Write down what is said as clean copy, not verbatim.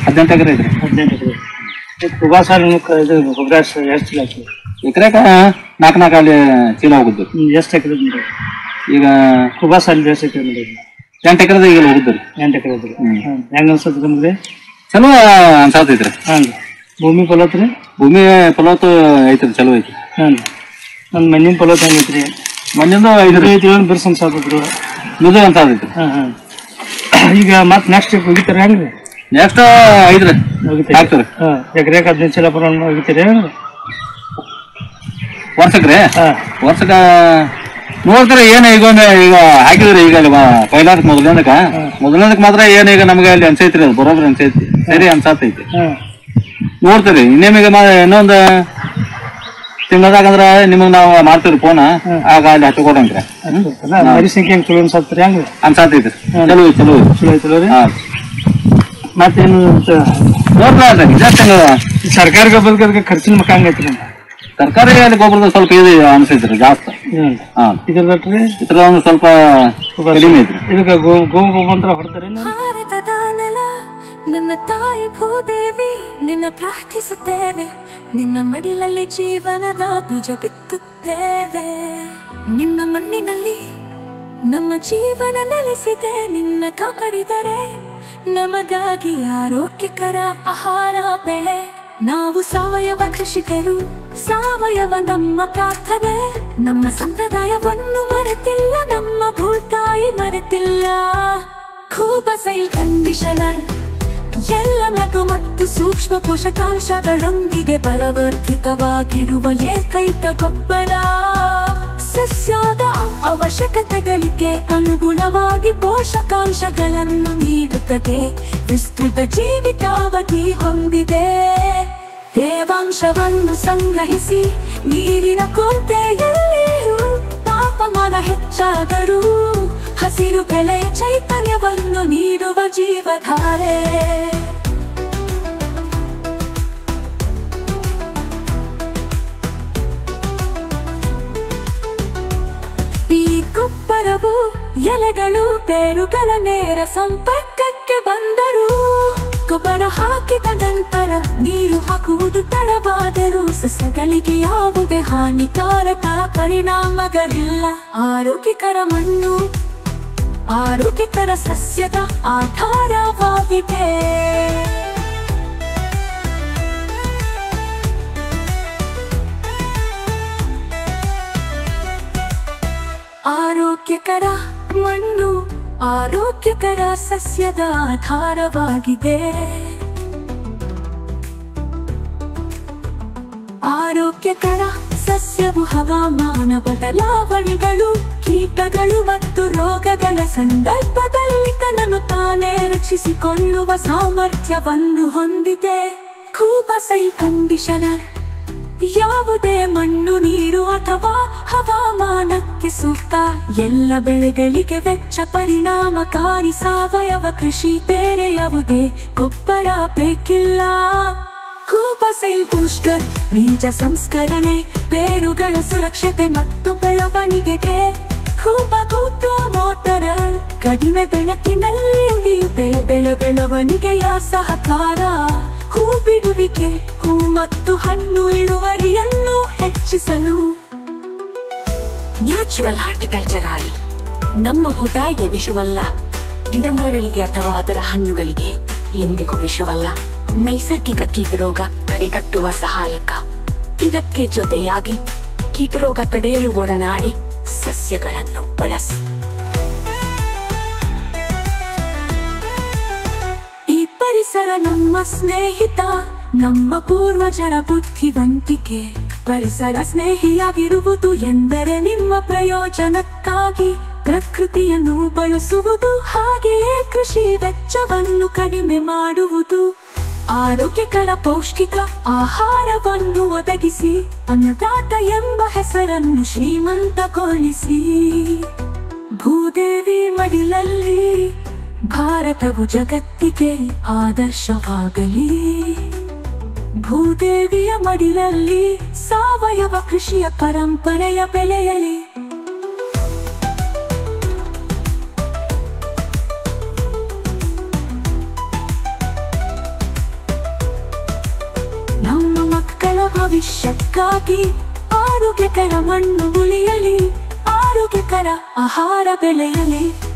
18 ಎಕರೆ ಐತ್ರಿ. 18 ಎಕರೆ. ಕುಬಾ ಸಾಲ ಇದು ಗೊಬ್ಬರ ಎಷ್ಟು ಚೀಲ ಹಾಕಿ? ಎಕರೆಕ 4 ಅಲ್ಲಿ ಚೀಲ ಹೋಗುದು. ಎಷ್ಟು ಎಕರೆ ಈಗ ಕುಬಾ ಸಾಲ ಎಷ್ಟು ಎಕರೆ ಮಾಡಿದ್ರಿ? 8 ಎಕರೆದ ಈಗ ಹೋಗುದ್ರಿ. 8 ಎಕರೆ ಇದ್ರಿ. ಹೆಂಗ ಅನ್ಸತ್ರಿ ನಿಮ್ಗೆ? ಚಲೋ ಅನ್ಸತೈತ್ರಿ. ಭೂಮಿ ಫಲವತ್ತು ರೀ? ಭೂಮಿ ಫಲವತ್ತು ಐತ್ರಿ, ಚಲೋ ಐತಿ. ನನ್ನ ಮಣ್ಣಿನ ಫಲವತ್ತು ಹೆಂಗೈತ್ರಿ? ಮಣ್ಣಿಂದು 5 ಬಿರ್ಸ್ ಅನ್ಸತ್ರಿ, ಮುದು ಅನ್ಸತೈತ್ರಿ. ಈಗ ಮತ್ತೆ ನೆಕ್ಸ್ಟ್ ಹೋಗಿತಾರ ಹೆಂಗ್ರಿ? ನೆಕ್ಸ್ಟ್ 5 ಹಾಕ್ತಾರೆ. ಎಕರೆಗೆ 15 ಚೀಲ ಪ್ರಮಾಣ ಹೋಗಿತೀರಿ ವರ್ಷಕ್ರಿ? ವರ್ಷಕ್ಕ ನೋಡ್ತಾರೆ ಏನು ಈಗ ಹಾಕಿದ್ರಿ. ಈಗ ಪೈಲಾದ ಮೊದಲನೇದಕ್ಕೆ ಮಾತ್ರ ಏನು ಈಗ ನಮ್ಗೆ ಅಲ್ಲಿ ಅನ್ಸೈತ್ರಿ, ಅದು ಬರೋಬ್ರಿ ಅನ್ಸೈತಿ, ಸರಿ ಅನ್ಸತೈತಿ. ನೋಡ್ತೀರಿ ಇನ್ನೇಮಿಗ ಇನ್ನೊಂದು ತಿಂಗಳದಾಗಂದ್ರ ನಿಮಗ್ ನಾವು ಮಾಡ್ತೀವಿ ಫೋನ್, ಆಗ ಅಲ್ಲಿ ಹಚ್ಕೊಡಂಗ್ರಿ. ಮರಿ ಸಂಖ್ಯೆ ಚಲೋ ಅನ್ಸತ್ರಿ ಹೆಂಗ್ರಿ? ಅನ್ಸತೈತ್ರಿ, ಚಲೋ ಚಲೋ ಚಲೋ ರೀ. ಮತ್ತೇನು ಸರ್ಕಾರ ಗೊಬ್ಬರಕ್ಕೆ ಖರ್ಚಿನ ಮಕ್ಕ ಹಂಗೈತ್ರಿ? ಸರ್ಕಾರಿ ಅಲ್ಲಿ ಗೊಬ್ಬರದ ಸ್ವಲ್ಪ ಇದು ಅನ್ಸೈತ್ರಿ ಜಾಸ್ತಿ. ಇದ್ರ ಒಂದು ಸ್ವಲ್ಪ ಕಡಿಮೆ ಐತ್ರಿ. ಇದಕ್ಕೆ ಗೋಮೂತ್ರ ಹೊಡ್ತಾರೆ. ನನ್ನ ತಾಯಿ ಭೂದೇವಿ ನಿನ್ನ ಪ್ರಾರ್ಥಿಸುತ್ತೇವೆ, ನಿನ್ನ ಮಡಿಲಲ್ಲಿ ಜೀವನದ ಬೀಜ ಬಿತ್ತುತ್ತೇವೆ. ನಿನ್ನ ಮಣ್ಣಿನಲ್ಲಿ ನಮ್ಮ ಜೀವನ ನೆಲೆಸಿದೆ, ನಿನ್ನ ಕಾಪಾಡಿದರೆ ನಮಗಾಗಿ ಆರೋಗ್ಯಕರ ಆಹಾರ ಬೆಳೆ. ನಾವು ಸಾವಯವ ಕೃಷಿಕರು, ಸಾವಯವ ನಮ್ಮ ಪ್ರಾರ್ಥನೆ. ನಮ್ಮ ಸಂಪ್ರದಾಯವನ್ನು ಮರೆತಿಲ್ಲ, ನಮ್ಮ ಭೂತಾಯಿ ಮರೆತಿಲ್ಲ. ಖೂಬಸೈಲ್ ಕಂಡೀಷನರ್ ಎಲ್ಲ ಲಘು ಮತ್ತು ಸೂಕ್ಷ್ಮ ಪೋಷಕಾಂಶಗಳೊಂದಿಗೆ ಬಲವರ್ಧಿತವಾಗಿರುವ ಏಕೈಕ ಗೊಬ್ಬರ. ಸಸ್ಯದ ಅವಶ್ಯಕತೆಗಳಿಗೆ ಅನುಗುಣವಾಗಿ ಪೋಷಕಾಂಶಗಳನ್ನು ನೀಡುತ್ತದೆ, ವಿಸ್ತೃತ ಜೀವಿತಾವಧಿ ಹೊಂದಿದೆ. ತೇವಾಂಶವನ್ನು ಸಂಗ್ರಹಿಸಿ ನೀರಿನ ಕೊರತೆಯಲ್ಲಿಯೂ ತಾಪಮಾನ ಹೆಚ್ಚಾದರೂ ಹಸಿರು ಬೆಳೆಯ ಚೈತನ್ಯವನ್ನು ನೀಡುವ ಜೀವಧಾರೆ. ಈ ಗೊಬ್ಬರವು ಎಲೆಗಳು ಬೇರುಗಳ ನೇರ ಸಂಪರ್ಕಕ್ಕೆ ಬಂದರೂ, ಗೊಬ್ಬರ ಹಾಕಿದ ನಂತರ ನೀರು ಹಾಕುವುದು ತಡವಾದರೂ ಸಸ್ಯಗಳಿಗೆ ಯಾವುದೇ ಹಾನಿಕಾರಕ ಪರಿಣಾಮಗಳಿಲ್ಲ. ಆರೋಗ್ಯಕರ ಮಣ್ಣು ಆರೋಗ್ಯಕರ ಸಸ್ಯದ ಆಧಾರವಾಗಿದೆ. ಆರೋಗ್ಯಕರ ಮಣ್ಣು ಆರೋಗ್ಯಕರ ಸಸ್ಯದ ಆಧಾರವಾಗಿದೆ. ಆರೋಗ್ಯಕರ ಸಸ್ಯವು ಹವಾಮಾನ ಬದಲಾವಣೆಗಳು, ಕೀಟಗಳು ಮತ್ತು ರೋಗಗಳ ಸಂದರ್ಭದಲ್ಲಿ ತನ್ನನ್ನು ತಾನೇ ರಕ್ಷಿಸಿಕೊಳ್ಳುವ ಸಾಮರ್ಥ್ಯವನ್ನು ಹೊಂದಿದೆ. ಖೂಬಸೈಲ್ ಕಂಡೀಷನರ್ ಯಾವುದೇ ಮಣ್ಣು, ನೀರು ಅಥವಾ ಹವಾಮಾನಕ್ಕೆ ಸೂಕ್ತ. ಎಲ್ಲ ಬೆಳೆಗಳಿಗೆ ವೆಚ್ಚ ಪರಿಣಾಮಕಾರಿ ಸಾವಯವ ಕೃಷಿ, ಬೇರೆ ಯಾವುದೇ ಗೊಬ್ಬರ ಬೇಕಿಲ್ಲ. ಖೂಬಸೈಲ್ ಬೂಸ್ಟರ್ ಬೀಜ ಸಂಸ್ಕರಣೆ, ಬೇರುಗಳ ಸುರಕ್ಷತೆ ಮತ್ತು ಬೆಳವಣಿಗೆಗೆ. ಖೂಬಾ ಮೋಟರ್ ಕಡಿಮೆ ಬೆಳಕಿನಲ್ಲಿ ಉಳಿಯುತ್ತೆ, ಬೆಳವಣಿಗೆಯ ಸಹಕಾರ. ಹೂ ಬಿಡುವಿಕೆ, ಹೂ ಮತ್ತು ಹಣ್ಣು ಇಳುವರಿಯನ್ನು ಹೆಚ್ಚಿಸಲು. ನ್ಯಾಚುರಲ್ ಹಾರ್ಟಿಕಲ್ಚರ್ ನಮ್ಮ ಭೂತಾಯಿಗೆ ವಿಷವಲ್ಲ, ಗಿಡಮರಗಳಿಗೆ ಅಥವಾ ಅದರ ಹಣ್ಣುಗಳಿಗೆ ಎಂದಿಗೂ ವಿಷವಲ್ಲ. ನೈಸರ್ಗಿಕ ಕೀಟರೋಗ ತಡೆಗಟ್ಟುವ ಸಹಾಯಕ. ಇದಕ್ಕೆ ಜೊತೆಯಾಗಿ ಕೀಟರೋಗ ತಡೆಯಲು ಒಡನಾಡಿ ಸಸ್ಯಗಳನ್ನು ಬಳಸಿ. ಈ ಪರಿಸರ ನಮ್ಮ ಸ್ನೇಹಿತ, ನಮ್ಮ ಪೂರ್ವಜರ ಬುದ್ಧಿವಂತಿಕೆ. ಪರಿಸರ ಸ್ನೇಹಿಯಾಗಿರುವುದು ಎಂದರೆ ನಿಮ್ಮ ಪ್ರಯೋಜನಕ್ಕಾಗಿ ಪ್ರಕೃತಿಯನ್ನು ಬಳಸುವುದು, ಹಾಗೆಯೇ ಕೃಷಿ ವೆಚ್ಚವನ್ನು ಕಡಿಮೆ ಮಾಡುವುದು. ಆರೋಗ್ಯಕರ ಪೌಷ್ಟಿಕ ಆಹಾರವನ್ನು ಒದಗಿಸಿ ಅನ್ನದಾತ ಎಂಬ ಹೆಸರನ್ನು ಶ್ರೀಮಂತಗೊಳಿಸಿ. ಭೂದೇವಿ ಮಡಿಲಲ್ಲಿ ಭಾರತವು ಜಗತ್ತಿಗೆ ಆದರ್ಶವಾಗಲಿ. ಭೂದೇವಿಯ ಮಡಿಲಲ್ಲಿ ಸಾವಯವ ಕೃಷಿಯ ಪರಂಪರೆಯ ಬೆಳೆಯಲಿ. ನಮ್ಮ ಮಕ್ಕಳ ಭವಿಷ್ಯಕ್ಕಾಗಿ ಆರೋಗ್ಯಕರ ಮಣ್ಣು ಉಳಿಯಲಿ, ಆರೋಗ್ಯಕರ ಆಹಾರ ಬೆಳೆಯಲಿ.